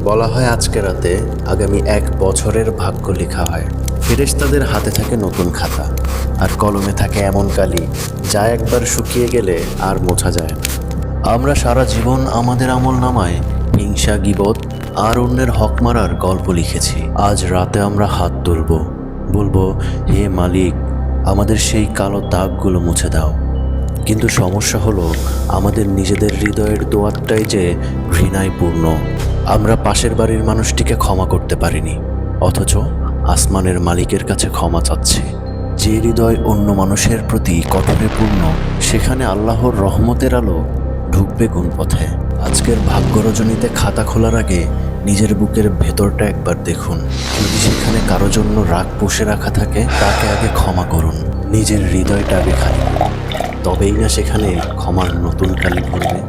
বলা হয় আজকে রাতে আগামী 1 বছরের ভাগ্য লেখা হয়। ফেরেশতাদের হাতে থাকে নতুন খাতা, আর কলমে থাকে এমন কালি যা একবার শুকিয়ে গেলে আর মোছা যায় না। আমরা সারা জীবন আমাদের আমলনামায় হিংসা, গীবত আর অন্যের হক মারার গল্প লিখেছি। আজ রাতে আমরা হাত তুলব, বলবো, হে মালিক, আমাদের সেই কালো দাগগুলো মুছে দাও। কিন্তু সমস্যা হলো, আমাদের নিজেদের হৃদয়ের দোয়াতটাই যে ঘৃণায় পূর্ণ। আমরা পাশের বাড়ির মানুষটিকে ক্ষমা করতে পারিনি, অথচ আসমানের মালিকের কাছে ক্ষমা চাচ্ছি। যে হৃদয় অন্য মানুষের প্রতি কঠোরে পূর্ণ, সেখানে আল্লাহর রহমতের আলো ঢুকবে কোন পথে? আজকের ভাগ্য রজনীতে খাতা খোলার আগে নিজের বুকের ভেতরটা একবার দেখুন। যদি সেখানে কারো জন্য রাগ পুষে রাখা থাকে, তাকে আগে ক্ষমা করুন। নিজের হৃদয়টা আগে খালি করুন, তবেই না সেখানে ক্ষমার নতুন কালি ভরবে।